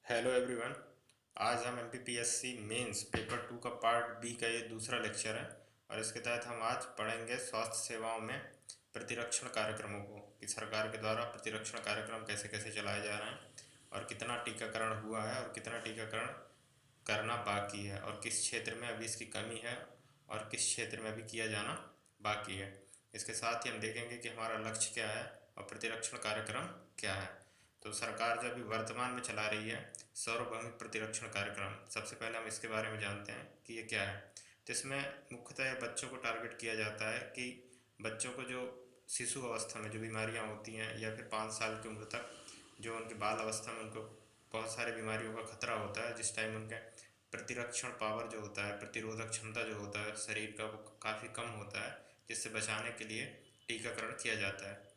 Hello everyone. आज हम MPPSC mains paper 2 का पार्ट बी का ये दूसरा लेक्चर है और इसके तहत हम आज पढ़ेंगे स्वास्थ्य सेवाओं में प्रतिरक्षण कार्यक्रमों को कि सरकार के द्वारा प्रतिरक्षण कार्यक्रम कैसे कैसे चलाए जा रहे हैं और कितना टीकाकरण हुआ है और कितना टीकाकरण करना बाकी है और किस क्षेत्र में अभी इसकी कमी है और किस क्षेत्र में अभी किया जाना बाकी है। इसके साथ ही हम देखेंगे कि हमारा लक्ष्य क्या है और प्रतिरक्षण कार्यक्रम क्या है। तो सरकार जो अभी वर्तमान में चला रही है सार्वभौमिक प्रतिरक्षण कार्यक्रम, सबसे पहले हम इसके बारे में जानते हैं कि ये क्या है। तो इसमें मुख्यतः बच्चों को टारगेट किया जाता है कि बच्चों को जो शिशु अवस्था में जो बीमारियां होती हैं या फिर 5 साल की उम्र तक जो उनकी बाल अवस्था में उनको बहुत सारी बीमारियों का खतरा होता है, जिस टाइम उनके प्रतिरक्षण पावर जो होता है, प्रतिरोधक क्षमता जो होता है शरीर का, वो काफ़ी कम होता है, जिससे बचाने के लिए टीकाकरण किया जाता है।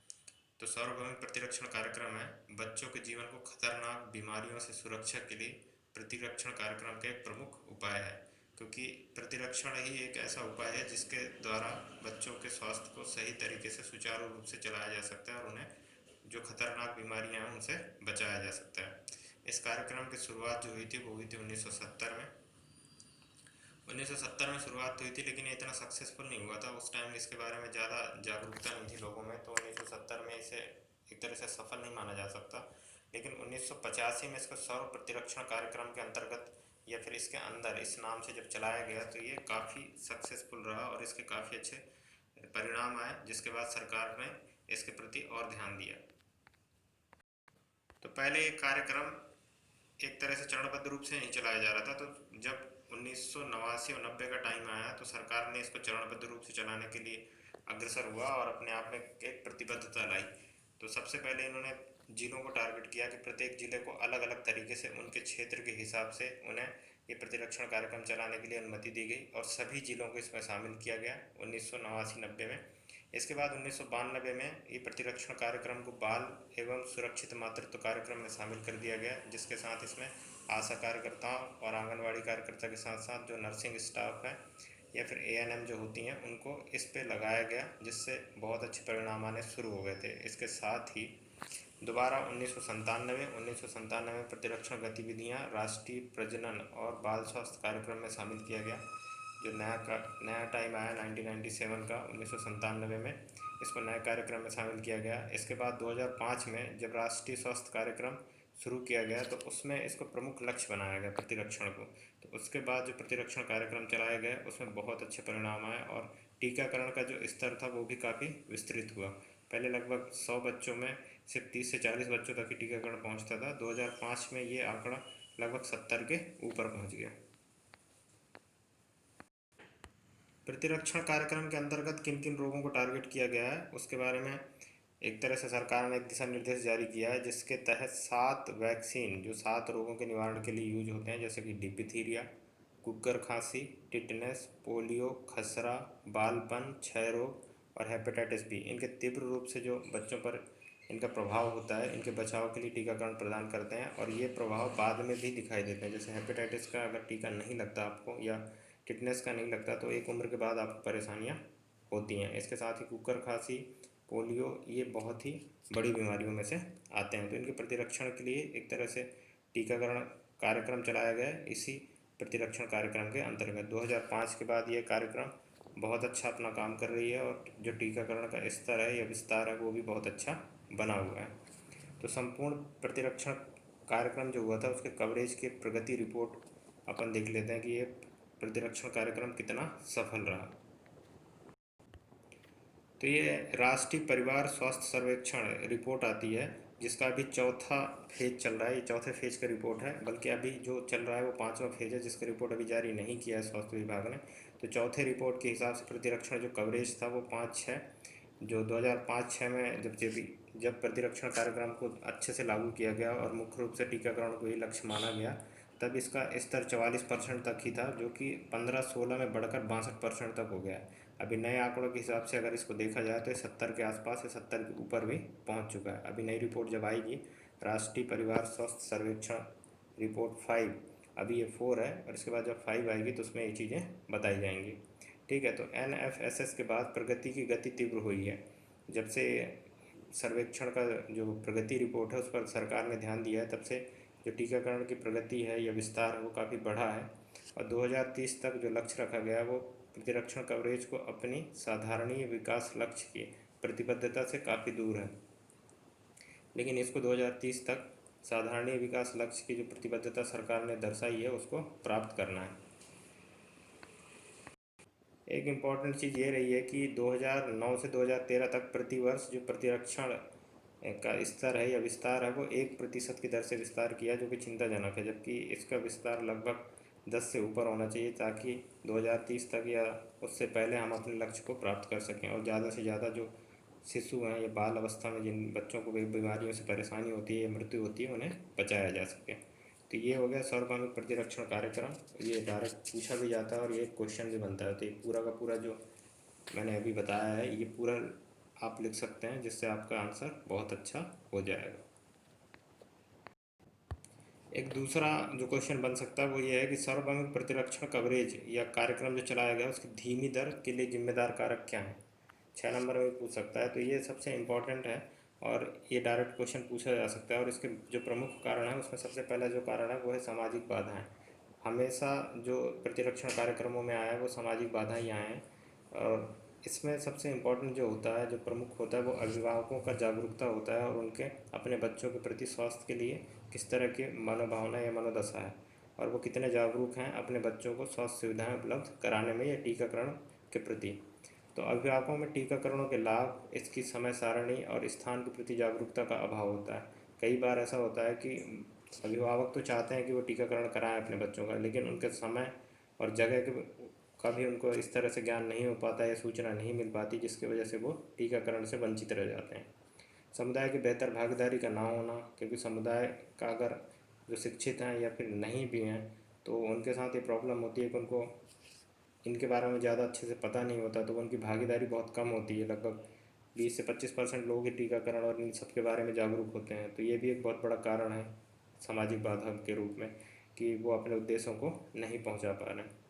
तो सार्वभौमिक प्रतिरक्षण कार्यक्रम है बच्चों के जीवन को खतरनाक बीमारियों से सुरक्षा के लिए प्रतिरक्षण कार्यक्रम का एक प्रमुख उपाय है, क्योंकि प्रतिरक्षण ही एक ऐसा उपाय है जिसके द्वारा बच्चों के स्वास्थ्य को सही तरीके से सुचारू रूप से चलाया जा सकता है और उन्हें जो खतरनाक बीमारियां हैं उनसे बचाया जा सकता है। इस कार्यक्रम की शुरुआत जो हुई थी वो हुई थी 1970 में। 1970 में शुरुआत हुई थी, लेकिन ये इतना सक्सेसफुल नहीं हुआ था। उस टाइम इसके बारे में ज़्यादा जागरूकता नहीं थी लोगों में, तो 1970 में इसे एक तरह से सफल नहीं माना जा सकता। लेकिन 1985 में इसको सर्व प्रतिरक्षण कार्यक्रम के अंतर्गत या फिर इसके अंदर इस नाम से जब चलाया गया तो ये काफ़ी सक्सेसफुल रहा और इसके काफ़ी अच्छे परिणाम आए, जिसके बाद सरकार ने इसके प्रति और ध्यान दिया। तो पहले ये कार्यक्रम एक तरह से चरणबद्ध रूप से नहीं चलाया जा रहा था, तो जब 1989 और 90 का टाइम आया तो सरकार ने इसको चरणबद्ध रूप से चलाने के लिए अग्रसर हुआ और अपने आप में एक प्रतिबद्धता लाई। तो सबसे पहले इन्होंने जिलों को टारगेट किया कि प्रत्येक जिले को अलग अलग तरीके से उनके क्षेत्र के हिसाब से उन्हें ये प्रतिरक्षण कार्यक्रम चलाने के लिए अनुमति दी गई और सभी जिलों को इसमें शामिल किया गया 1989-90 में। इसके बाद 1992 में ये प्रतिरक्षण कार्यक्रम को बाल एवं सुरक्षित मातृत्व कार्यक्रम में शामिल कर दिया गया, जिसके साथ इसमें आशा कार्यकर्ताओं और आंगनवाड़ी कार्यकर्ता के साथ साथ जो नर्सिंग स्टाफ है या फिर एएनएम जो होती हैं उनको इस पे लगाया गया, जिससे बहुत अच्छे परिणाम आने शुरू हो गए थे। इसके साथ ही दोबारा 1997 में प्रतिरक्षण गतिविधियां राष्ट्रीय प्रजनन और बाल स्वास्थ्य कार्यक्रम में शामिल किया गया। जो नया टाइम आया 1997 का 1997 में इसको नए कार्यक्रम में शामिल किया गया। इसके बाद 2005 में जब राष्ट्रीय स्वास्थ्य कार्यक्रम शुरू किया गया तो उसमें इसको प्रमुख लक्ष्य बनाया गया प्रतिरक्षण को। तो उसके बाद जो प्रतिरक्षण कार्यक्रम चलाए गए उसमें बहुत अच्छे परिणाम आए और टीकाकरण का जो स्तर था वो भी काफ़ी विस्तृत हुआ। पहले लगभग 100 बच्चों में सिर्फ 30 से 40 बच्चों तक ही टीकाकरण पहुंचता था। 2005 में ये आंकड़ा लगभग 70 के ऊपर पहुंच गया। प्रतिरक्षण कार्यक्रम के अंतर्गत किन किन रोगों को टारगेट किया गया है उसके बारे में एक तरह से सरकार ने एक दिशा निर्देश जारी किया है, जिसके तहत 7 वैक्सीन जो 7 रोगों के निवारण के लिए यूज होते हैं, जैसे कि डिप्थीरिया, कुकर खांसी, टिटनेस, पोलियो, खसरा, बालपन, क्षय रोग और हेपेटाइटिस बी, इनके तीव्र रूप से जो बच्चों पर इनका प्रभाव होता है, इनके बचाव के लिए टीकाकरण प्रदान करते हैं और ये प्रभाव बाद में भी दिखाई देते हैं। जैसे हेपेटाइटिस का अगर टीका नहीं लगता आपको या टिटनेस का नहीं लगता तो एक उम्र के बाद आपको परेशानियां होती हैं। इसके साथ ही कुकर खांसी, पोलियो, ये बहुत ही बड़ी बीमारियों में से आते हैं। तो इनके प्रतिरक्षण के लिए एक तरह से टीकाकरण कार्यक्रम चलाया गया इसी प्रतिरक्षण कार्यक्रम के अंतर्गत। 2005 के बाद ये कार्यक्रम बहुत अच्छा अपना काम कर रही है और जो टीकाकरण का स्तर है या विस्तार है वो भी बहुत अच्छा बना हुआ है। तो संपूर्ण प्रतिरक्षण कार्यक्रम जो हुआ था उसके कवरेज की प्रगति रिपोर्ट अपन देख लेते हैं कि ये प्रतिरक्षण कार्यक्रम कितना सफल रहा। तो ये राष्ट्रीय परिवार स्वास्थ्य सर्वेक्षण रिपोर्ट आती है, जिसका अभी चौथा फेज चल रहा है। ये चौथे फेज का रिपोर्ट है, बल्कि अभी जो चल रहा है वो 5वां फेज है, जिसका रिपोर्ट अभी जारी नहीं किया है स्वास्थ्य विभाग ने। तो चौथे रिपोर्ट के हिसाब से प्रतिरक्षण जो कवरेज था वो 5-6 जो 2005-6 में जब प्रतिरक्षण कार्यक्रम को अच्छे से लागू किया गया और मुख्य रूप से टीकाकरण को ही लक्ष्य माना गया, तब इसका स्तर 44% तक ही था, जो कि 15-16 में बढ़कर 62% तक हो गया है। अभी नए आंकड़ों के हिसाब से अगर इसको देखा जाए तो 70 के आसपास या 70 के ऊपर भी पहुंच चुका है। अभी नई रिपोर्ट जब आएगी, राष्ट्रीय परिवार स्वास्थ्य सर्वेक्षण रिपोर्ट 5, अभी ये 4 है और इसके बाद जब 5 आएगी तो उसमें ये चीज़ें बताई जाएंगी। ठीक है, तो NFSS के बाद प्रगति की गति तीव्र हुई है। जब से सर्वेक्षण का जो प्रगति रिपोर्ट है उस पर सरकार ने ध्यान दिया है, तब से जो टीकाकरण की प्रगति है या विस्तार है वो काफ़ी बढ़ा है। और 2030 तक जो लक्ष्य रखा गया है वो प्रतिरक्षण कवरेज को अपनी साधारणीय विकास लक्ष्य की प्रतिबद्धता से काफ़ी दूर है। लेकिन इसको 2030 तक साधारणीय विकास लक्ष्य की जो प्रतिबद्धता सरकार ने दर्शाई है उसको प्राप्त करना है। एक इम्पॉर्टेंट चीज़ ये रही है कि 2009 से 2013 तक प्रतिवर्ष जो प्रतिरक्षण का स्तर है या विस्तार है वो 1% की दर से विस्तार किया, जो कि चिंताजनक है। जबकि इसका विस्तार लगभग 10 से ऊपर होना चाहिए ताकि 2030 तक या उससे पहले हम अपने लक्ष्य को प्राप्त कर सकें और ज़्यादा से ज़्यादा जो शिशु हैं या बाल अवस्था में जिन बच्चों को बीमारियों से परेशानी होती है या मृत्यु होती है उन्हें बचाया जा सके। तो ये हो गया सार्वभौमिक प्रतिरक्षण कार्यक्रम। ये डायरेक्ट पूछा भी जाता है और ये क्वेश्चन भी बनता है। तो ये पूरा का पूरा जो मैंने अभी बताया है ये पूरा आप लिख सकते हैं, जिससे आपका आंसर बहुत अच्छा हो जाएगा। एक दूसरा जो क्वेश्चन बन सकता है वो ये है कि सार्वभौमिक प्रतिरक्षण कवरेज या कार्यक्रम जो चलाया गया उसकी धीमी दर के लिए जिम्मेदार कारक क्या है। 6 नंबर में पूछ सकता है। तो ये सबसे इम्पोर्टेंट है और ये डायरेक्ट क्वेश्चन पूछा जा सकता है। और इसके जो प्रमुख कारण है उसमें सबसे पहला जो कारण है वो है सामाजिक बाधाएं। हमेशा जो प्रतिरक्षण कार्यक्रमों में आया है वो सामाजिक बाधाएं यहाँ हैं। और इसमें सबसे इम्पोर्टेंट जो होता है, जो प्रमुख होता है, वो अभिभावकों का जागरूकता होता है और उनके अपने बच्चों के प्रति स्वास्थ्य के लिए किस तरह की मनोभावना या मनोदशा है और वो कितने जागरूक हैं अपने बच्चों को स्वास्थ्य सुविधाएं उपलब्ध कराने में या टीकाकरण के प्रति। तो अभिभावकों में टीकाकरणों के लाभ, इसकी समय सारणी और स्थान के प्रति जागरूकता का अभाव होता है। कई बार ऐसा होता है कि अभिभावक तो चाहते हैं कि वो टीकाकरण कराएं अपने बच्चों का, लेकिन उनके समय और जगह के का भी उनको इस तरह से ज्ञान नहीं हो पाता या सूचना नहीं मिल पाती, जिसकी वजह से वो टीकाकरण से वंचित रह जाते हैं। समुदाय की बेहतर भागीदारी का ना होना, क्योंकि समुदाय का अगर जो शिक्षित हैं या फिर नहीं भी हैं तो उनके साथ ये प्रॉब्लम होती है कि उनको इनके बारे में ज़्यादा अच्छे से पता नहीं होता, तो उनकी भागीदारी बहुत कम होती है। लगभग 20 से 25% लोग ही टीकाकरण और इन सब के बारे में जागरूक होते हैं। तो ये भी एक बहुत बड़ा कारण है सामाजिक बाधा के रूप में कि वो अपने उद्देश्यों को नहीं पहुंचा पा रहे हैं।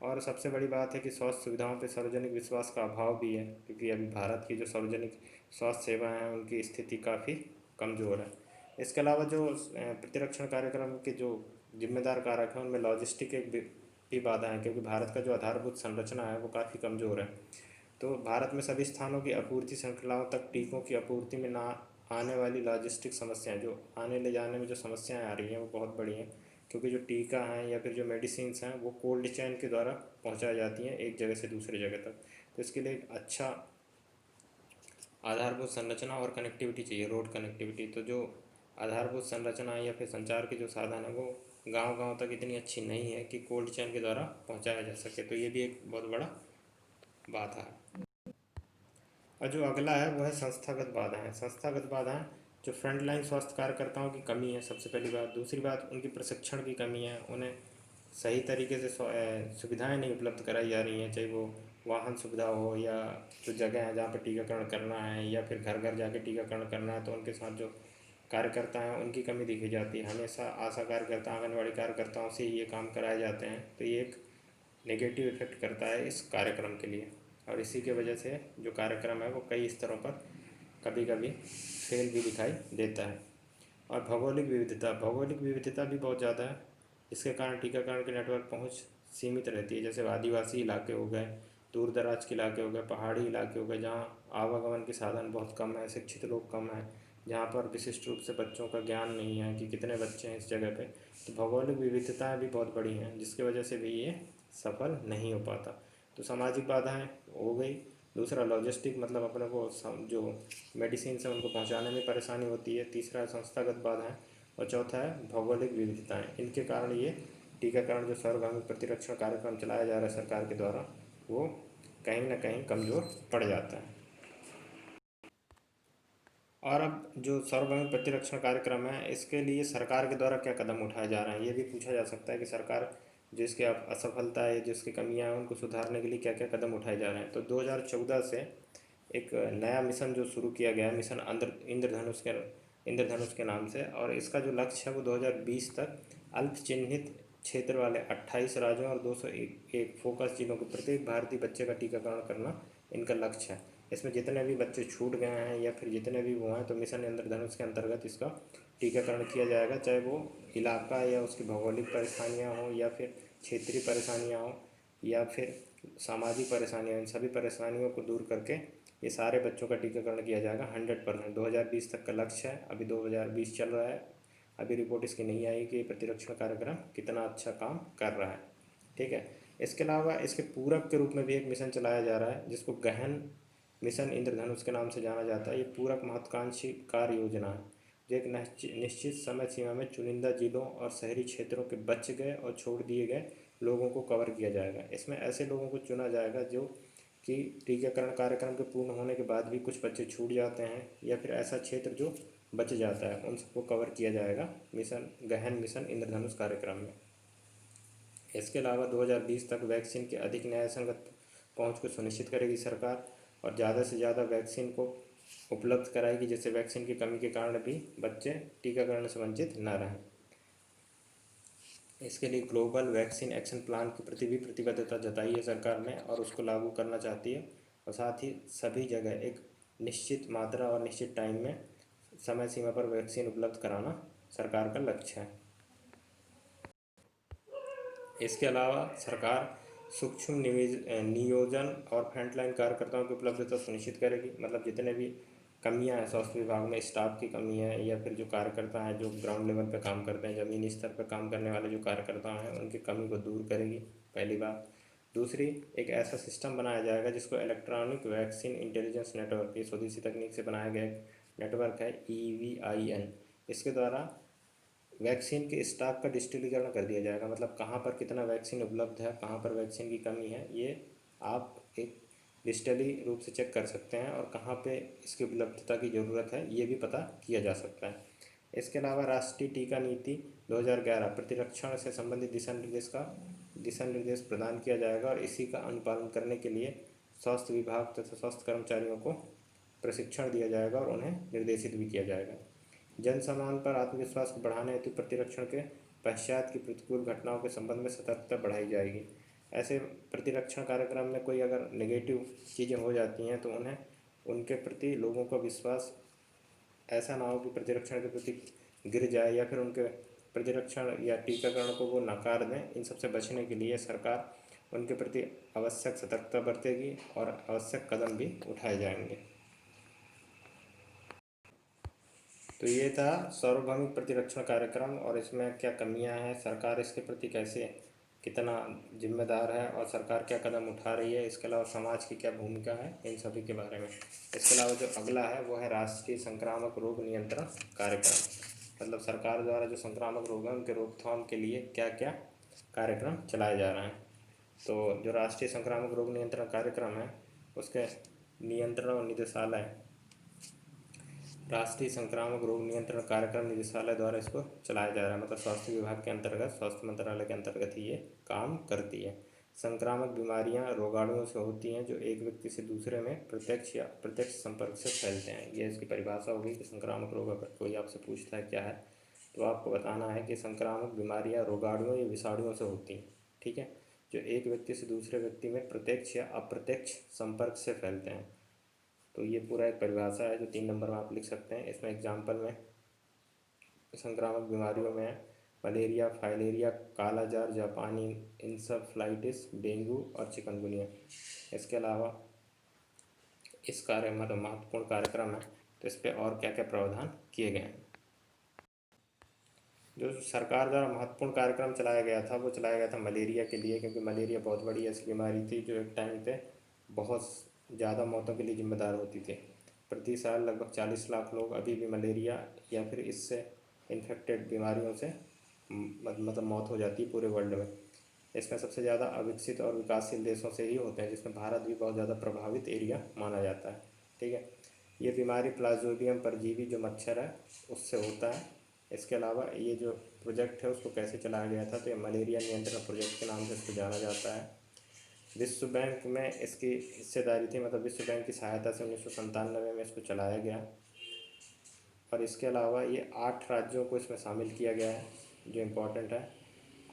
और सबसे बड़ी बात है कि स्वास्थ्य सुविधाओं पे सार्वजनिक विश्वास का अभाव भी है, क्योंकि अभी भारत की जो सार्वजनिक स्वास्थ्य सेवाएं हैं उनकी स्थिति काफ़ी कमज़ोर है। इसके अलावा जो प्रतिरक्षण कार्यक्रम के जो जिम्मेदार कारक हैं उनमें लॉजिस्टिक एक भी बाधा है, क्योंकि भारत का जो आधारभूत संरचना है वो काफ़ी कमज़ोर है। तो भारत में सभी स्थानों की आपूर्ति श्रृंखलाओं तक टीकों की आपूर्ति में ना आने वाली लॉजिस्टिक समस्याएं, जो आने ले जाने में जो समस्याएं आ रही हैं वो बहुत बड़ी हैं, क्योंकि जो टीका हैं या फिर जो मेडिसिन्स हैं वो कोल्ड चेन के द्वारा पहुंचाई जाती हैं एक जगह से दूसरी जगह तक। तो इसके लिए एक अच्छा आधारभूत संरचना और कनेक्टिविटी चाहिए, रोड कनेक्टिविटी। तो जो आधारभूत संरचना या फिर संचार के जो साधन है वो गांव-गांव तक इतनी अच्छी नहीं है कि कोल्ड चेन के द्वारा पहुंचाया जा सके। तो ये भी एक बहुत बड़ा बाधा है। और जो अगला है वो है संस्थागत बाधाएं। संस्थागत बाधाएं जो फ्रंटलाइन स्वास्थ्य कार्यकर्ताओं की कमी है, सबसे पहली बात। दूसरी बात उनकी प्रशिक्षण की कमी है, उन्हें सही तरीके से सुविधाएं नहीं उपलब्ध कराई जा रही हैं, चाहे वो वाहन सुविधा हो या जो जगह है जहाँ पर टीकाकरण करना है या फिर घर घर जाके टीकाकरण करना है तो उनके साथ जो कार्यकर्ता हैं उनकी कमी देखी जाती है। हमेशा आशा कार्यकर्ता, आंगनबाड़ी कार्यकर्ताओं से ही ये काम कराए जाते हैं। तो ये एक नेगेटिव इफेक्ट करता है इस कार्यक्रम के लिए और इसी के वजह से जो कार्यक्रम है वो कई स्तरों पर कभी कभी फेल भी दिखाई देता है। और भौगोलिक विविधता भी बहुत ज़्यादा है। इसके कारण टीकाकरण के नेटवर्क पहुंच सीमित रहती है। जैसे आदिवासी इलाके हो गए, दूर दराज के इलाके हो गए, पहाड़ी इलाके हो गए, जहाँ आवागमन के साधन बहुत कम है, शिक्षित लोग कम हैं, जहाँ पर विशिष्ट रूप से बच्चों का ज्ञान नहीं है कि कितने बच्चे हैं इस जगह पे। तो भौगोलिक विविधताएँ भी बहुत बड़ी हैं, जिसकी वजह से भी ये सफल नहीं हो पाता। तो सामाजिक बाधाएँ हो गई। दूसरा लॉजिस्टिक, मतलब अपने को जो मेडिसिन है उनको पहुंचाने में परेशानी होती है। तीसरा संस्थागत बाधाएं और चौथा है भौगोलिक विविधताएं। इनके कारण ये टीकाकरण जो सार्वभौमिक प्रतिरक्षण कार्यक्रम चलाया जा रहा है सरकार के द्वारा वो कहीं ना कहीं कमज़ोर पड़ जाता है। और अब जो सार्वभौमिक प्रतिरक्षण कार्यक्रम है इसके लिए सरकार के द्वारा क्या कदम उठाए जा रहे हैं, ये भी पूछा जा सकता है कि सरकार जो इसकी असफलता है, जो इसकी कमियां हैं उनको सुधारने के लिए क्या क्या कदम उठाए जा रहे हैं। तो 2014 से एक नया मिशन जो शुरू किया गया है, मिशन इंद्रधनुष के नाम से। और इसका जो लक्ष्य है वो 2020 तक अल्प चिन्हित क्षेत्र वाले 28 राज्यों और 201 फोकस जिलों के प्रत्येक भारतीय बच्चे का टीकाकरण करना इनका लक्ष्य है। इसमें जितने भी बच्चे छूट गए हैं या फिर जितने भी वो हैं तो मिशन इंद्रधनुष के अंतर्गत इसका टीकाकरण किया जाएगा, चाहे वो इलाका या उसकी भौगोलिक परेशानियाँ हों या फिर क्षेत्रीय परेशानियाँ हों या फिर सामाजिक परेशानियाँ, इन सभी परेशानियों को दूर करके ये सारे बच्चों का टीकाकरण किया जाएगा 100%। 2020 तक का लक्ष्य है, अभी 2020 चल रहा है, अभी रिपोर्ट इसकी नहीं आई कि प्रतिरक्षण कार्यक्रम कितना अच्छा काम कर रहा है। ठीक है, इसके अलावा इसके पूरक के रूप में भी एक मिशन चलाया जा रहा है जिसको गहन मिशन इंद्रधनुष के नाम से जाना जाता है। ये पूरक महत्वाकांक्षी कार्य योजना है जो एक निश्चित समय सीमा में चुनिंदा जिलों और शहरी क्षेत्रों के बच गए और छोड़ दिए गए लोगों को कवर किया जाएगा। इसमें ऐसे लोगों को चुना जाएगा जो कि टीकाकरण कार्यक्रम के पूर्ण होने के बाद भी कुछ बच्चे छूट जाते हैं या फिर ऐसा क्षेत्र जो बच जाता है, उन सबको कवर किया जाएगा गहन मिशन इंद्रधनुष कार्यक्रम में। इसके अलावा 2020 तक वैक्सीन के अधिक न्यायसंगत पहुंच को सुनिश्चित करेगी सरकार और ज़्यादा से ज़्यादा वैक्सीन को उपलब्ध कराएगी, जिससे वैक्सीन की कमी के कारण भी बच्चे टीकाकरण से वंचित न रहें। इसके लिए ग्लोबल वैक्सीन एक्शन प्लान के प्रति भी प्रतिबद्धता जताई है सरकार ने और उसको लागू करना चाहती है, और साथ ही सभी जगह एक निश्चित मात्रा और निश्चित टाइम में समय सीमा पर वैक्सीन उपलब्ध कराना सरकार का लक्ष्य है। इसके अलावा सरकार सूक्ष्म नियोजन और फ्रंटलाइन कार्यकर्ताओं की उपलब्धता सुनिश्चित करेगी। मतलब जितने भी कमियां हैं स्वास्थ्य विभाग में, स्टाफ की कमी है या फिर जो कार्यकर्ता हैं जो ग्राउंड लेवल पे काम करते हैं, ज़मीनी स्तर पर काम करने वाले जो कार्यकर्ता हैं, उनकी कमी को दूर करेगी, पहली बात। दूसरी, एक ऐसा सिस्टम बनाया जाएगा जिसको इलेक्ट्रॉनिक वैक्सीन इंटेलिजेंस नेटवर्क, ये स्वदेशी तकनीक से बनाया गया नेटवर्क है EVIN। इसके द्वारा वैक्सीन के स्टॉक का डिजिटलीकरण कर दिया जाएगा। मतलब कहाँ पर कितना वैक्सीन उपलब्ध है, कहाँ पर वैक्सीन की कमी है, ये आप एक डिजिटली रूप से चेक कर सकते हैं और कहाँ पे इसकी उपलब्धता की ज़रूरत है ये भी पता किया जा सकता है। इसके अलावा राष्ट्रीय टीका नीति 2011 प्रतिरक्षण से संबंधित दिशा निर्देश प्रदान किया जाएगा और इसी का अनुपालन करने के लिए स्वास्थ्य विभाग तथा स्वास्थ्य कर्मचारियों को प्रशिक्षण दिया जाएगा और उन्हें निर्देशित भी किया जाएगा। जन सामान पर आत्मविश्वास को बढ़ाने हेतु प्रतिरक्षण के पश्चात की प्रतिकूल घटनाओं के संबंध में सतर्कता बढ़ाई जाएगी। ऐसे प्रतिरक्षण कार्यक्रम में कोई अगर नेगेटिव चीज़ें हो जाती हैं तो उन्हें उनके प्रति लोगों का विश्वास ऐसा ना हो कि प्रतिरक्षण के प्रति गिर जाए या फिर उनके प्रतिरक्षण या टीकाकरण को वो नकार दें। इन सबसे बचने के लिए सरकार उनके प्रति आवश्यक सतर्कता बरतेगी और आवश्यक कदम भी उठाए जाएंगे। तो ये था सार्वभौमिक प्रतिरक्षण कार्यक्रम और इसमें क्या कमियां हैं, सरकार इसके प्रति कैसे कितना जिम्मेदार है और सरकार क्या कदम उठा रही है, इसके अलावा समाज की क्या भूमिका है, इन सभी के बारे में। इसके अलावा जो अगला है वो है राष्ट्रीय संक्रामक रोग नियंत्रण कार्यक्रम। मतलब सरकार द्वारा जो संक्रामक रोग हैं उनके रोकथाम के लिए क्या क्या कार्यक्रम चलाए जा रहे हैं। तो जो राष्ट्रीय संक्रामक रोग नियंत्रण कार्यक्रम है उसके नियंत्रण और निदेशालय राष्ट्रीय संक्रामक रोग नियंत्रण कार्यक्रम निदेशालय द्वारा इसको चलाया जा रहा है। मतलब स्वास्थ्य विभाग के अंतर्गत, स्वास्थ्य मंत्रालय के अंतर्गत ही ये काम करती है। संक्रामक बीमारियां रोगाणुओं से होती हैं जो एक व्यक्ति से दूसरे में प्रत्यक्ष या अप्रत्यक्ष संपर्क से फैलते हैं। ये इसकी परिभाषा होगी कि संक्रामक रोग अगर कोई आपसे पूछता है क्या है तो आपको बताना है कि संक्रामक बीमारियाँ रोगाणुओं या विषाणुओं से होती हैं। ठीक है, जो एक व्यक्ति से दूसरे व्यक्ति में प्रत्यक्ष या अप्रत्यक्ष संपर्क से फैलते हैं। तो ये पूरा एक परिभाषा है जो 3 नंबर में आप लिख सकते हैं। इसमें एग्जाम्पल में संक्रामक बीमारियों में मलेरिया, फाइलेरिया, कालाजार, जापानी इंसेफ्लाइटिस, डेंगू और चिकनगुनिया। इसके अलावा इस मतलब महत्वपूर्ण कार्यक्रम है तो इस पर और क्या क्या प्रावधान किए गए हैं। जो सरकार द्वारा महत्वपूर्ण कार्यक्रम चलाया गया था वो चलाया गया था मलेरिया के लिए, क्योंकि मलेरिया बहुत बड़ी ऐसी बीमारी थी जो एक टाइम पे बहुत ज़्यादा मौतों के लिए जिम्मेदार होती थी। प्रति साल लगभग 40 लाख लोग अभी भी मलेरिया या फिर इससे इन्फेक्टेड बीमारियों से मतलब मौत हो जाती है पूरे वर्ल्ड में। इसमें सबसे ज़्यादा अविकसित और विकासशील देशों से ही होते हैं, जिसमें भारत भी बहुत ज़्यादा प्रभावित एरिया माना जाता है। ठीक है, ये बीमारी प्लाज्मोडियम परजीवी जो मच्छर है उससे होता है। इसके अलावा ये जो प्रोजेक्ट है उसको कैसे चलाया गया था, तो ये मलेरिया नियंत्रण प्रोजेक्ट के नाम से इसको जाना जाता है। विश्व बैंक में इसकी हिस्सेदारी थी, मतलब विश्व बैंक की सहायता से 1997 में इसको चलाया गया। और इसके अलावा ये 8 राज्यों को इसमें शामिल किया गया है जो इम्पोर्टेंट है।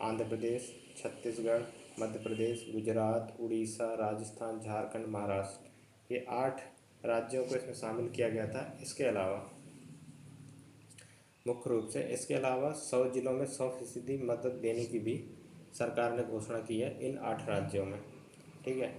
आंध्र प्रदेश, छत्तीसगढ़, मध्य प्रदेश, गुजरात, उड़ीसा, राजस्थान, झारखंड, महाराष्ट्र, ये 8 राज्यों को इसमें शामिल किया गया था। इसके अलावा मुख्य रूप से। इसके अलावा 100 जिलों में 100% मदद देने की भी सरकार ने घोषणा की है इन 8 राज्यों में। ठीक है।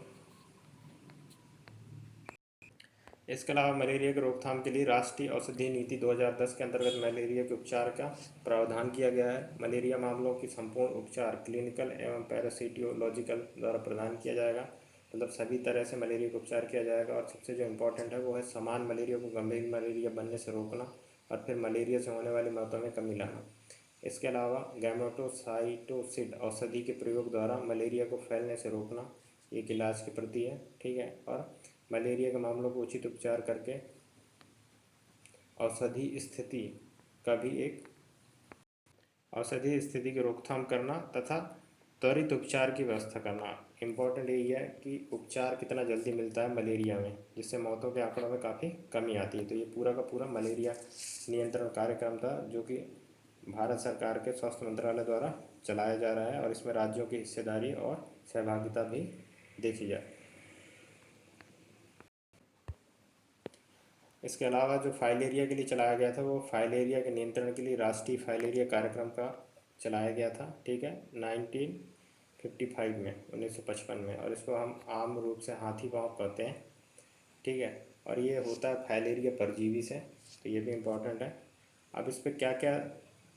इसके अलावा मलेरिया की रोकथाम के लिए राष्ट्रीय औषधि नीति 2010 के अंतर्गत मलेरिया के उपचार का प्रावधान किया गया है। मलेरिया मामलों की संपूर्ण उपचार क्लिनिकल एवं पैरासिटियोलॉजिकल द्वारा प्रदान किया जाएगा, मतलब सभी तरह से मलेरिया का उपचार किया जाएगा। और सबसे जो इम्पोर्टेंट है वो है समान मलेरिया को गंभीर मलेरिया बनने से रोकना और फिर मलेरिया से होने वाली मौतों में कमी लाना। इसके अलावा गैमेटोसाइटोसिड औषधि के प्रयोग द्वारा मलेरिया को फैलने से रोकना एक इलाज के प्रति है। ठीक है। और मलेरिया के मामलों को उचित उपचार करके औषधि स्थिति की रोकथाम करना तथा त्वरित उपचार की व्यवस्था करना। इम्पोर्टेंट यही है कि उपचार कितना जल्दी मिलता है मलेरिया में, जिससे मौतों के आंकड़ों में काफ़ी कमी आती है। तो ये पूरा का पूरा मलेरिया नियंत्रण कार्यक्रम था जो कि भारत सरकार के स्वास्थ्य मंत्रालय द्वारा चलाया जा रहा है और इसमें राज्यों की हिस्सेदारी और सहभागिता भी देखी जाए। इसके अलावा जो फाइलेरिया के लिए चलाया गया था वो फाइलेरिया के नियंत्रण के लिए राष्ट्रीय फाइलेरिया कार्यक्रम का चलाया गया था। ठीक है। 1955 में 1955 में, और इसको हम आम रूप से हाथी पाँव कहते हैं। ठीक है। और ये होता है फाइलेरिया परजीवी से, तो ये भी इम्पोर्टेंट है। अब इस पर क्या क्या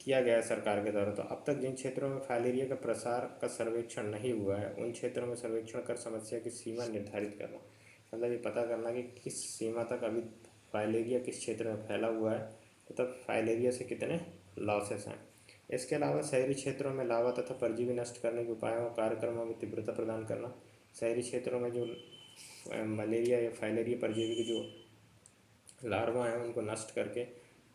किया गया है सरकार के द्वारा, तो अब तक जिन क्षेत्रों में फाइलेरिया का प्रसार का सर्वेक्षण नहीं हुआ है उन क्षेत्रों में सर्वेक्षण कर समस्या की सीमा निर्धारित करना, मतलब ये पता करना कि किस सीमा तक अभी फाइलेरिया किस क्षेत्र में फैला हुआ है, तब फाइलेरिया से कितने लॉसेस हैं। इसके अलावा शहरी क्षेत्रों में लावा तथा परजीवी नष्ट करने के उपायों और कार्यक्रमों में तीव्रता प्रदान करना। शहरी क्षेत्रों में जो मलेरिया या फाइलेरिया परजीवी की जो लार्वा हैं उनको नष्ट करके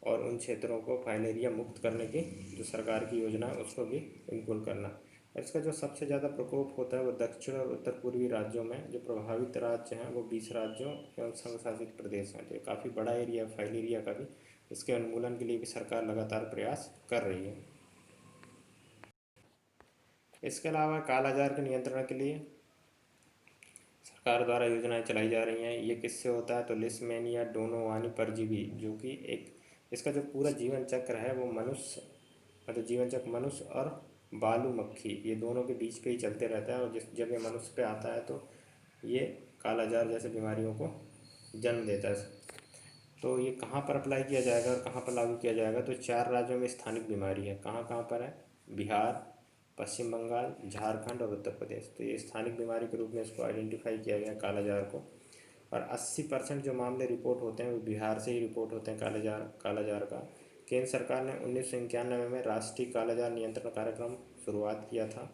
और उन क्षेत्रों को फाइलेरिया मुक्त करने की जो सरकार की योजना है उसको भी इम्प्लीमेंट करना। इसका जो सबसे ज़्यादा प्रकोप होता है वो दक्षिण और उत्तर पूर्वी राज्यों में। जो प्रभावित राज्य हैं वो 20 राज्यों एवं संघ शासित प्रदेश हैं। तो ये काफ़ी बड़ा एरिया है फाइलेरिया का भी। इसके उन्मूलन के लिए भी सरकार लगातार प्रयास कर रही है। इसके अलावा कालाजार के नियंत्रण के लिए सरकार द्वारा योजनाएं चलाई जा रही हैं। ये किससे होता है, तो लिस्मेनिया डोनोवानी परजीवी, जो कि एक इसका जो पूरा जीवन चक्र है वो मनुष्य, मतलब जीवन चक्र मनुष्य और बालू मक्खी ये दोनों के बीच पे ही चलते रहता है। और जिस जब ये मनुष्य पे आता है तो ये कालाजार जैसे बीमारियों को जन्म देता है। तो ये कहाँ पर अप्लाई किया जाएगा और कहाँ पर लागू किया जाएगा, तो 4 राज्यों में स्थानिक बीमारी है। कहाँ कहाँ पर है, बिहार, पश्चिम बंगाल, झारखंड और उत्तर प्रदेश। तो ये स्थानिक बीमारी के रूप में इसको आइडेंटिफाई किया गया कालाजार को। और 80% जो मामले रिपोर्ट होते हैं वो बिहार से ही रिपोर्ट होते हैं कालाजार का। केंद्र सरकार ने 1991 में राष्ट्रीय कालाजार नियंत्रण कार्यक्रम शुरुआत किया था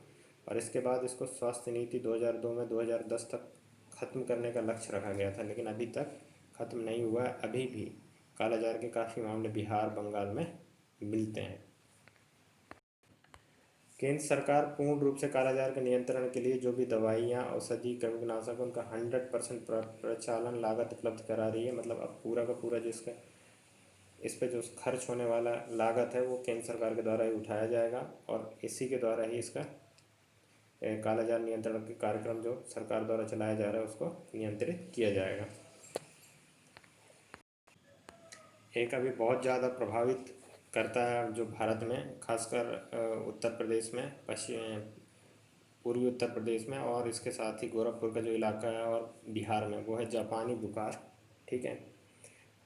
और इसके बाद इसको स्वास्थ्य नीति 2002 में 2010 तक ख़त्म करने का लक्ष्य रखा गया था, लेकिन अभी तक ख़त्म नहीं हुआ है। अभी भी कालाजार के काफ़ी मामले बिहार, बंगाल में मिलते हैं। केंद्र सरकार पूर्ण रूप से कालाजार के नियंत्रण के लिए जो भी दवाइयाँ, औषधि, कृमिनाशक उनका 100% प्रचालन लागत उपलब्ध करा रही है। मतलब अब पूरा का पूरा जिसका इस पर जो खर्च होने वाला लागत है वो केंद्र सरकार के द्वारा ही उठाया जाएगा और इसी के द्वारा ही इसका कालाजार नियंत्रण के कार्यक्रम जो सरकार द्वारा चलाया जा रहा है उसको नियंत्रित किया जाएगा। एक अभी बहुत ज़्यादा प्रभावित करता है जो भारत में, खासकर उत्तर प्रदेश में, पूर्वी उत्तर प्रदेश में और इसके साथ ही गोरखपुर का जो इलाका है और बिहार में, वो है जापानी बुखार। ठीक है।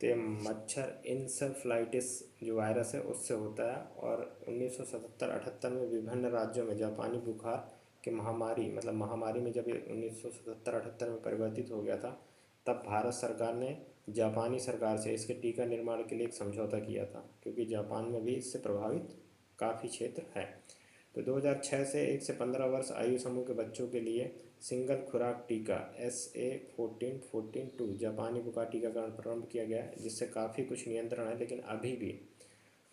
तो मच्छर इंसेफ्लाइटिस जो वायरस है उससे होता है। और 1977-78 में विभिन्न राज्यों में जापानी बुखार की महामारी, मतलब महामारी में जब ये 1977-78 में परिवर्तित हो गया था, तब भारत सरकार ने जापानी सरकार से इसके टीका निर्माण के लिए एक समझौता किया था, क्योंकि जापान में भी इससे प्रभावित काफ़ी क्षेत्र है। तो 2006 से 1 से 15 वर्ष आयु समूह के बच्चों के लिए सिंगल खुराक टीका SA14-14-2 जापानी बुखार टीकाकरण प्रारंभ किया गया है, जिससे काफ़ी कुछ नियंत्रण है। लेकिन अभी भी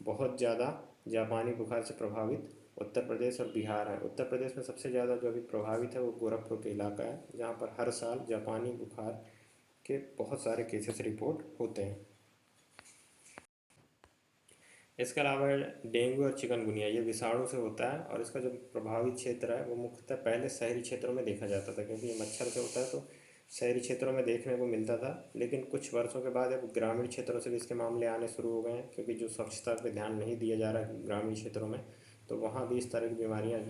बहुत ज़्यादा जापानी बुखार से प्रभावित उत्तर प्रदेश और बिहार है। उत्तर प्रदेश में सबसे ज़्यादा जो अभी प्रभावित है वो गोरखपुर के इलाका है, जहाँ पर हर साल जापानी बुखार के बहुत सारे केसेस रिपोर्ट होते हैं। इसके अलावा डेंगू और चिकनगुनिया ये विषाणु से होता है और इसका जो प्रभावित क्षेत्र है वो मुख्यतः पहले शहरी क्षेत्रों में देखा जाता था, क्योंकि ये मच्छर से होता है। तो शहरी क्षेत्रों में देखने को मिलता था, लेकिन कुछ वर्षों के बाद अब ग्रामीण क्षेत्रों से भी इसके मामले आने शुरू हो गए हैं, क्योंकि जो स्वच्छता पे ध्यान नहीं दिया जा रहा है ग्रामीण क्षेत्रों में, तो वहाँ भी इस तरह की बीमारियाँ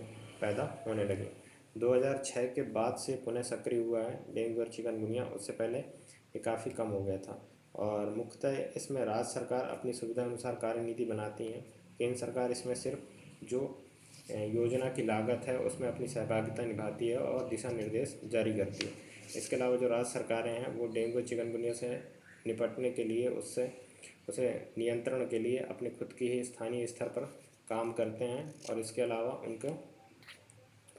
पैदा होने लगी। 2006 के बाद से पुनः सक्रिय हुआ है डेंगू और चिकनगुनिया, उससे पहले ये काफ़ी कम हो गया था। और मुख्यतः इसमें राज्य सरकार अपनी सुविधा अनुसार कार्यनीति बनाती हैं। केंद्र सरकार इसमें सिर्फ जो योजना की लागत है उसमें अपनी सहभागिता निभाती है और दिशा निर्देश जारी करती है। इसके अलावा जो राज्य सरकारें हैं वो डेंगू चिकनगुनिया से निपटने के लिए उसे नियंत्रण के लिए अपने खुद की ही स्थानीय स्तर पर काम करते हैं, और इसके अलावा उनको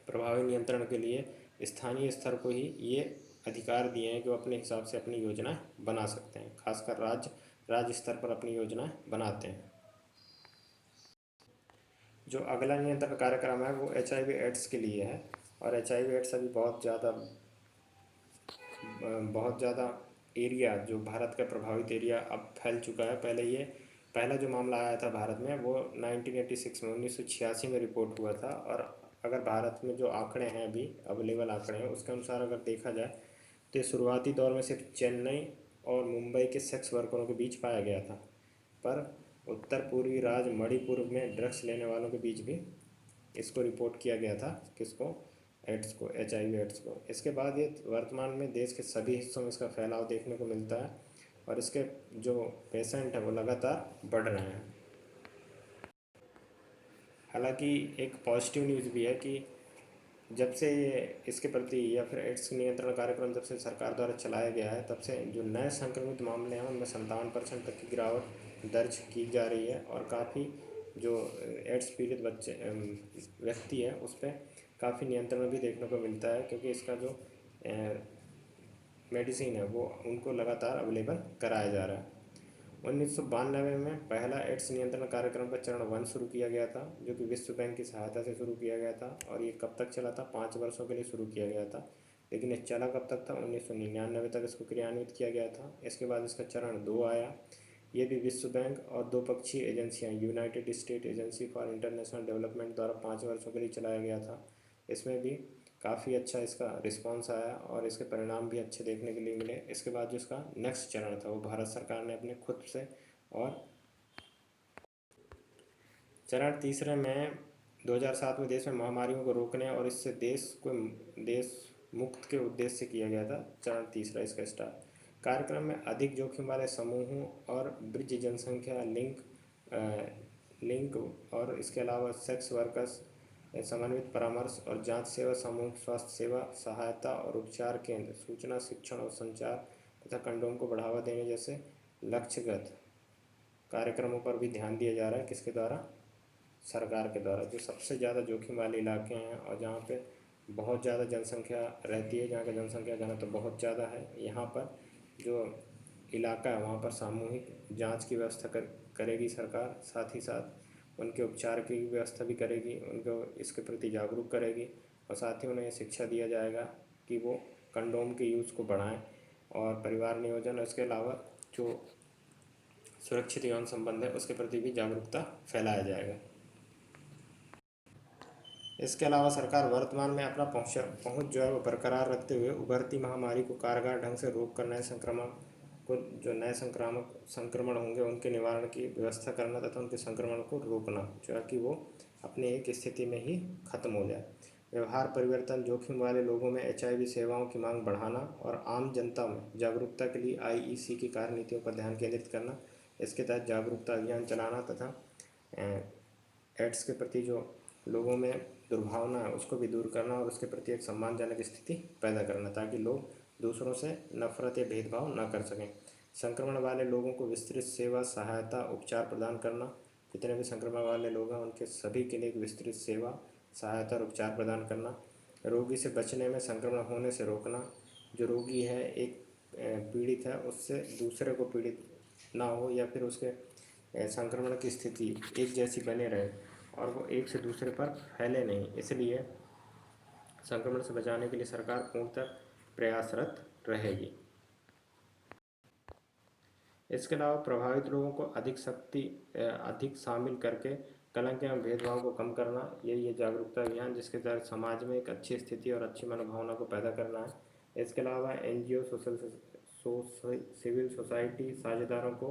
प्रभावी नियंत्रण के लिए स्थानीय स्तर को ही ये अधिकार दिए हैं कि वो अपने हिसाब से अपनी योजना बना सकते हैं। खासकर राज्य स्तर पर अपनी योजना बनाते हैं। जो अगला नियंत्रण कार्यक्रम है वो HIV एड्स के लिए है, और HIV एड्स अभी बहुत ज़्यादा एरिया, जो भारत का प्रभावित एरिया अब फैल चुका है। पहला जो मामला आया था भारत में वो 1986 में 1986 में रिपोर्ट हुआ था। और अगर भारत में जो आंकड़े हैं अभी अवेलेबल आंकड़े हैं उसके अनुसार अगर देखा जाए तो शुरुआती दौर में सिर्फ चेन्नई और मुंबई के सेक्स वर्करों के बीच पाया गया था, पर उत्तर पूर्वी राज्य मणिपुर में ड्रग्स लेने वालों के बीच भी इसको रिपोर्ट किया गया था, किसको, एड्स को, HIV एड्स को। इसके बाद ये वर्तमान में देश के सभी हिस्सों में इसका फैलाव देखने को मिलता है, और इसके जो पेशेंट हैं वो लगातार बढ़ रहे हैं। हालांकि एक पॉजिटिव न्यूज़ भी है कि जब से इसके प्रति या फिर एड्स नियंत्रण कार्यक्रम जब से सरकार द्वारा चलाया गया है, तब से जो नए संक्रमित मामले हैं उनमें 57% तक की गिरावट दर्ज की जा रही है, और काफ़ी जो एड्स पीड़ित व्यक्ति है उस पर काफ़ी नियंत्रण भी देखने को मिलता है, क्योंकि इसका जो मेडिसिन है वो उनको लगातार अवेलेबल कराया जा रहा है। 1992 में पहला एड्स नियंत्रण कार्यक्रम का चरण 1 शुरू किया गया था, जो कि विश्व बैंक की सहायता से शुरू किया गया था, और ये कब तक चला था, 5 वर्षों के लिए शुरू किया गया था। लेकिन ये चला कब तक था, 1999 तक इसको क्रियान्वित किया गया था। इसके बाद इसका चरण 2 आया, ये भी विश्व बैंक और दो पक्षीय एजेंसियाँ United State Agency for International Development द्वारा 5 वर्षों के लिए चलाया गया था। इसमें भी काफ़ी अच्छा इसका रिस्पांस आया और इसके परिणाम भी अच्छे देखने के लिए मिले। इसके बाद जो इसका नेक्स्ट चरण था वो भारत सरकार ने अपने खुद से, और चरण तीसरे में 2007 में देश में महामारियों को रोकने और इससे देश मुक्त के उद्देश्य से किया गया था। चरण तीसरा इसका स्टार्ट कार्यक्रम में अधिक जोखिम वाले समूहों और वृद्ध जनसंख्या लिंक और इसके अलावा सेक्स वर्कर्स, समन्वित परामर्श और जांच सेवा, सामूहिक स्वास्थ्य सेवा, सहायता और उपचार केंद्र, सूचना, शिक्षण और संचार तथा कंडोम को बढ़ावा देने जैसे लक्ष्यगत कार्यक्रमों पर भी ध्यान दिया जा रहा है। किसके द्वारा, सरकार के द्वारा। जो सबसे ज़्यादा जोखिम वाले इलाके हैं और जहाँ पे बहुत ज़्यादा जनसंख्या रहती है, जहाँ का जनसंख्या घनत्व तो बहुत ज़्यादा है, यहाँ पर जो इलाका है वहाँ पर सामूहिक जांच की व्यवस्था करेगी सरकार। साथ ही साथ उनके उपचार की व्यवस्था भी करेगी, उनको इसके प्रति जागरूक करेगी, और साथ ही उन्हें शिक्षा दिया जाएगा कि वो कंडोम के यूज़ को बढ़ाएं, और परिवार नियोजन, इसके अलावा जो सुरक्षित यौन संबंध है उसके प्रति भी जागरूकता फैलाया जाएगा। इसके अलावा सरकार वर्तमान में अपना पहुंच जो है वो बरकरार रखते हुए उभरती महामारी को कारगर ढंग से रोक कर नए संक्रमण होंगे उनके निवारण की व्यवस्था करना तथा उनके संक्रमण को रोकना, जो है कि वो अपनी एक स्थिति में ही खत्म हो जाए। व्यवहार परिवर्तन, जोखिम वाले लोगों में HIV सेवाओं की मांग बढ़ाना और आम जनता में जागरूकता के लिए IEC की कार्यनीतियों पर ध्यान केंद्रित करना, इसके तहत जागरूकता अभियान चलाना तथा एड्स के प्रति जो लोगों में दुर्भावना है उसको भी दूर करना और उसके प्रति एक सम्मानजनक स्थिति पैदा करना, ताकि लोग दूसरों से नफरत या भेदभाव न कर सकें। संक्रमण वाले लोगों को विस्तृत सेवा, सहायता, उपचार प्रदान करना। जितने भी संक्रमण वाले लोग हैं उनके सभी के लिए एक विस्तृत सेवा, सहायता और उपचार प्रदान करना। रोगी से बचने में संक्रमण होने से रोकना। जो रोगी है, एक पीड़ित है, उससे दूसरे को पीड़ित ना हो या फिर उसके संक्रमण की स्थिति एक जैसी बने रहे और वो एक से दूसरे पर फैले नहीं, इसलिए संक्रमण से बचाने के लिए सरकार पूर्णतः प्रयासरत रहेगी। इसके अलावा प्रभावित लोगों को अधिक शामिल करके कलंक एवं भेदभाव को कम करना, ये जागरूकता अभियान जिसके तहत समाज में एक अच्छी स्थिति और अच्छी मनोभावना को पैदा करना है। इसके अलावा एनजीओ, सिविल सोसाइटी साझेदारों को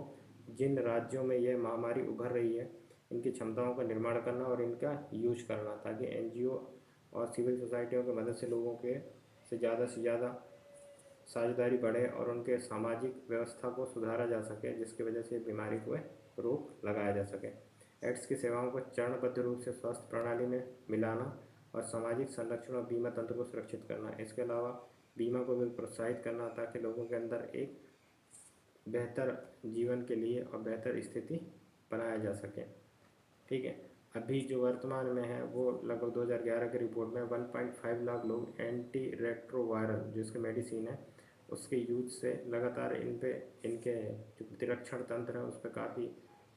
जिन राज्यों में यह महामारी उभर रही है इनकी क्षमताओं का निर्माण करना और इनका यूज करना, ताकि एनजीओ और सिविल सोसाइटियों की मदद से लोगों के से ज़्यादा साझेदारी बढ़े और उनके सामाजिक व्यवस्था को सुधारा जा सके, जिसकी वजह से बीमारी को रोक लगाया जा सके। एड्स की सेवाओं को चरणबद्ध रूप से स्वास्थ्य प्रणाली में मिलाना और सामाजिक संरक्षण और बीमा तंत्र को सुरक्षित करना। इसके अलावा बीमा को भी प्रोत्साहित करना ताकि लोगों के अंदर एक बेहतर जीवन के लिए और बेहतर स्थिति बनाया जा सके। ठीक है, अभी जो वर्तमान में है वो लगभग 2011 की रिपोर्ट में 1.5 लाख लोग एंटी रेट्रोवायरल जो इसके मेडिसिन है उसके यूज से लगातार इनके जो प्रतिरक्षण तंत्र है उस पर काफ़ी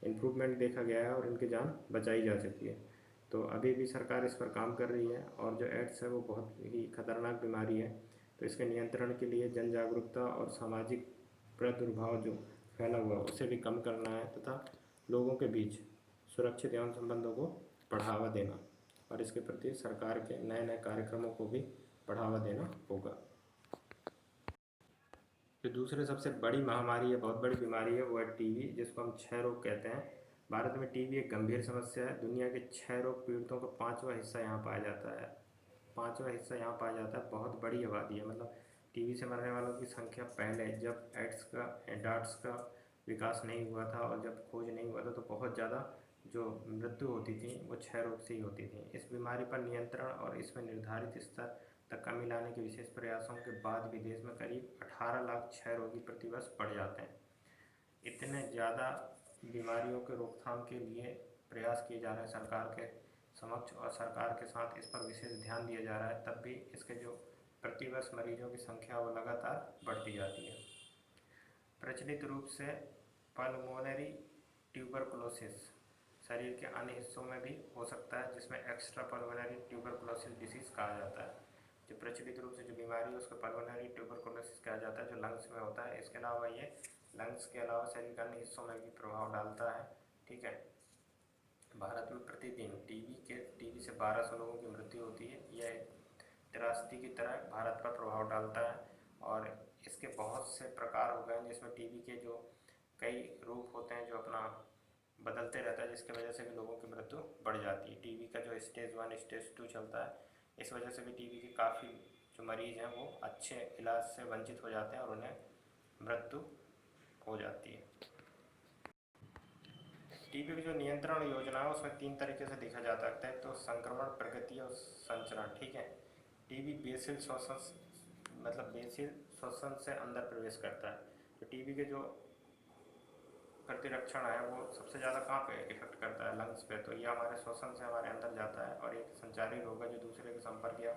इम्प्रूवमेंट देखा गया है और इनकी जान बचाई जा चुकी है। तो अभी भी सरकार इस पर काम कर रही है और जो एड्स है वो बहुत ही खतरनाक बीमारी है, तो इसके नियंत्रण के लिए जन जागरूकता और सामाजिक प्रादुर्भाव जो फैला हुआ है उसे भी कम करना है तथा लोगों के बीच सुरक्षित यौन संबंधों को बढ़ावा देना और इसके प्रति सरकार के नए नए कार्यक्रमों को भी बढ़ावा देना होगा। जो दूसरे सबसे बड़ी महामारी है, बहुत बड़ी बीमारी है, वो है टीबी, जिसको हम क्षय रोग कहते हैं। भारत में टीबी एक गंभीर समस्या है। दुनिया के क्षय रोग पीड़ितों का 5वां हिस्सा यहाँ पाया जाता है। 5वां हिस्सा यहाँ पाया जाता है। बहुत बड़ी आबादी है, मतलब टीबी से मरने वालों की संख्या पहले जब डाट्स का विकास नहीं हुआ था और जब खोज नहीं हुआ था तो बहुत ज़्यादा जो मृत्यु होती थी वो क्षय रोग से ही होती थी। इस बीमारी पर नियंत्रण और इसमें निर्धारित स्तर तक कमी लाने के विशेष प्रयासों के बाद भी देश में करीब 18 लाख क्षय रोगी प्रतिवर्ष बढ़ जाते हैं। इतने ज़्यादा बीमारियों के रोकथाम के लिए प्रयास किए जा रहे हैं सरकार के समक्ष और सरकार के साथ इस पर विशेष ध्यान दिया जा रहा है, तब भी इसके जो प्रतिवर्ष मरीजों की संख्या वो लगातार बढ़ती जाती है। प्रचलित रूप से पल्मोनरी ट्यूबरकुलोसिस शरीर के अन्य हिस्सों में भी हो सकता है, जिसमें एक्स्ट्रा पल्मोनरी ट्यूबरकुलोसिस डिसीज़ कहा जाता है। जो प्रचलित रूप से जो बीमारी है उसको पल्मोनरी ट्यूबरकुलोसिस कहा जाता है, जो लंग्स में होता है। इसके अलावा ये लंग्स के अलावा शरीर के अन्य हिस्सों में भी प्रभाव डालता है। ठीक है, भारत में प्रतिदिन टीबी से 1200 लोगों की मृत्यु होती है। यह त्रासदी की तरह भारत पर प्रभाव डालता है और इसके बहुत से प्रकार हो गए हैं, जिसमें टीबी के जो कई रूप होते हैं जो अपना बदलते रहता है, जिसकी वजह से भी लोगों की मृत्यु बढ़ जाती है। टीबी का जो स्टेज 1 स्टेज 2 चलता है, इस वजह से भी टीबी के काफ़ी जो मरीज़ हैं वो अच्छे इलाज से वंचित हो जाते हैं और उन्हें मृत्यु हो जाती है। टीबी की जो नियंत्रण योजना है उसमें 3 तरीके से देखा जा सकता है, तो संक्रमण, प्रगति और संचरण। ठीक है, टीबी बेसिल श्वसन से अंदर प्रवेश करता है। तो टीबी के जो प्रतिरक्षण है वो सबसे ज़्यादा कहाँ पे इफेक्ट करता है? लंग्स पे। तो यह हमारे श्वसन से हमारे अंदर जाता है और एक संचारी रोग है जो दूसरे के संपर्क या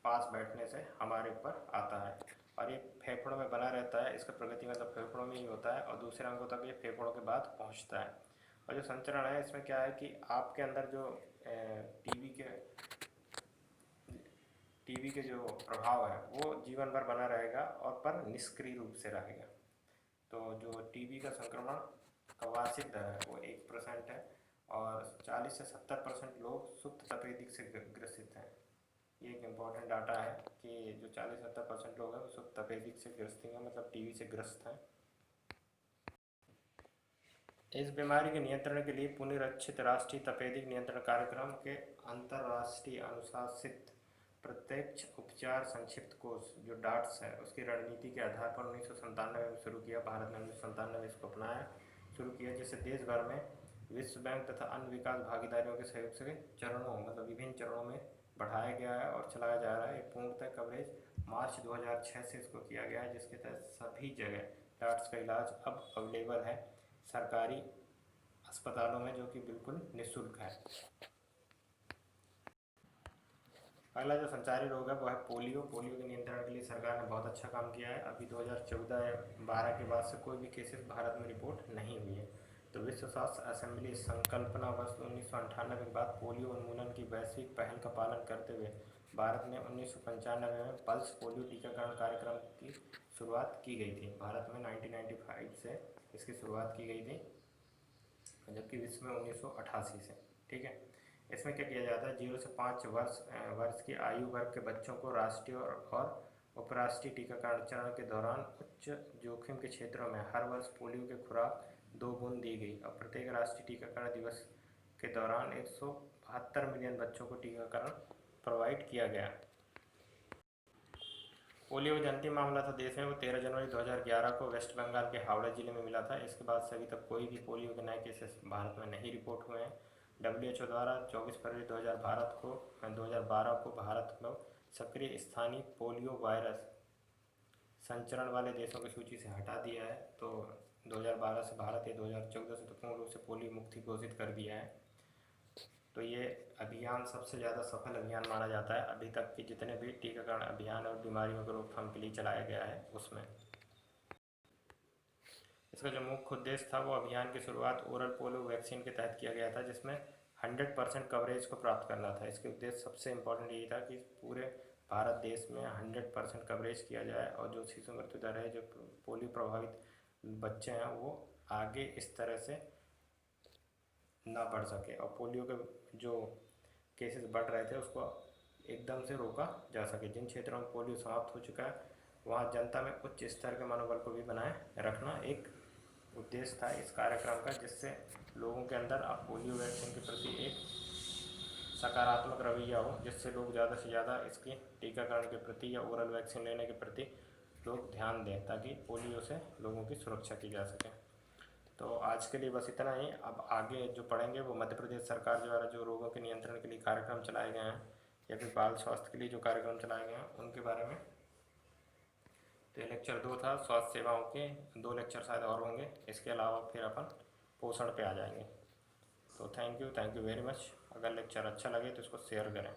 पास बैठने से हमारे ऊपर आता है और ये फेफड़ों में बना रहता है। इसका प्रगति मतलब फेफड़ों में ही होता है और दूसरे अंगों तक ये फेफड़ों के बाद पहुंचता है। और जो संचरण है इसमें क्या है कि आपके अंदर जो टीबी के जो प्रभाव है वो जीवन भर बना रहेगा और पर निष्क्रिय रूप से रहेगा। तो जो टीबी का संक्रमण का वार्षिक दर है वो 1% है और 40 से 70% लोग सुप्त तपेदिक से ग्रसित हैं। ये एक इम्पॉर्टेंट डाटा है कि जो 40-70% लोग हैं वो सुप्त तपेदिक से ग्रस्त हैं, मतलब टीबी से ग्रस्त हैं। इस बीमारी के नियंत्रण के लिए पुनरीक्षित राष्ट्रीय तपेदिक नियंत्रण कार्यक्रम के अंतर्राष्ट्रीय अनुशासित प्रत्यक्ष उपचार संक्षिप्त कोर्स जो डाट्स है उसकी रणनीति के आधार पर 1997 में शुरू किया। भारत ने 1997 में इसको अपनाया शुरू किया, जिससे देश भर में विश्व बैंक तथा अन्य विकास भागीदारियों के सहयोग से चरणों मतलब विभिन्न चरणों में बढ़ाया गया है और चलाया जा रहा है। पूर्णतः कवरेज मार्च 2006 से इसको किया गया है, जिसके तहत सभी जगह डाट्स का इलाज अब अवेलेबल है सरकारी अस्पतालों में, जो कि बिल्कुल निःशुल्क है। अगला जो संचारी रोग है वो है पोलियो। पोलियो के नियंत्रण के लिए सरकार ने बहुत अच्छा काम किया है। अभी 2014-12 के बाद से कोई भी केसेस भारत में रिपोर्ट नहीं हुई है। तो विश्व स्वास्थ्य असेंबली संकल्पना वर्ष 1998 के बाद पोलियो उन्मूलन की वैश्विक पहल का पालन करते हुए भारत में 1995 में पल्स पोलियो टीकाकरण कार्यक्रम की शुरुआत की गई थी। भारत में 1995 से इसकी शुरुआत की गई थी, जबकि विश्व में 1988 से। ठीक है, इसमें क्या किया जाता है, 0 से 5 वर्ष की आयु वर्ग के बच्चों को राष्ट्रीय और उपराष्ट्रीय टीकाकरण चरण के दौरान उच्च जोखिम के क्षेत्रों में हर वर्ष पोलियो की खुराक 2 बूंद दी गई और प्रत्येक राष्ट्रीय टीकाकरण दिवस के दौरान 172 मिलियन बच्चों को टीकाकरण प्रोवाइड किया गया। पोलियो का जो अंतिम मामला था देश में वो 13 जनवरी 2011 को वेस्ट बंगाल के हावड़ा जिले में मिला था। इसके बाद से अभी तक कोई भी पोलियो के नए केसेस भारत में नहीं रिपोर्ट हुए हैं। WHO द्वारा 24 फरवरी 2012 को भारत में सक्रिय स्थानीय पोलियो वायरस संचरण वाले देशों की सूची से हटा दिया है। तो 2012 से भारत या 2014 से तो पूर्ण रूप से पोलियो मुक्ति घोषित कर दिया है। तो ये अभियान सबसे ज़्यादा सफल अभियान माना जाता है अभी तक के जितने भी टीकाकरण अभियान और बीमारियों की रोकथाम के लिए चलाया गया है उसमें। इसका जो मुख्य उद्देश्य था वो अभियान की शुरुआत ओरल पोलियो वैक्सीन के तहत किया गया था, जिसमें 100% कवरेज को प्राप्त करना था। इसके उद्देश्य सबसे इम्पोर्टेंट यही था कि पूरे भारत देश में 100% कवरेज किया जाए और जो शिशु मृत्यु दर है, जो पोलियो प्रभावित बच्चे हैं, वो आगे इस तरह से ना बढ़ सके और पोलियो के जो केसेस बढ़ रहे थे उसको एकदम से रोका जा सके। जिन क्षेत्रों में पोलियो समाप्त हो चुका है वहाँ जनता में उच्च स्तर के मनोबल को भी बनाए रखना एक उद्देश्य था इस कार्यक्रम का, जिससे लोगों के अंदर अब पोलियो वैक्सीन के प्रति एक सकारात्मक रवैया हो, जिससे लोग ज़्यादा से ज़्यादा इसकी टीकाकरण के प्रति या ओरल वैक्सीन लेने के प्रति लोग ध्यान दें ताकि पोलियो से लोगों की सुरक्षा की जा सके। तो आज के लिए बस इतना ही। अब आगे जो पढ़ेंगे वो मध्य प्रदेश सरकार द्वारा जो रोगों के नियंत्रण के लिए कार्यक्रम चलाए गए हैं या फिर बाल स्वास्थ्य के लिए जो कार्यक्रम चलाए गए हैं उनके बारे में। तो ये लेक्चर 2 था स्वास्थ्य सेवाओं के, 2 लेक्चर शायद और होंगे। इसके अलावा फिर अपन पोषण पे आ जाएंगे। तो थैंक यू वेरी मच। अगर लेक्चर अच्छा लगे तो इसको शेयर करें।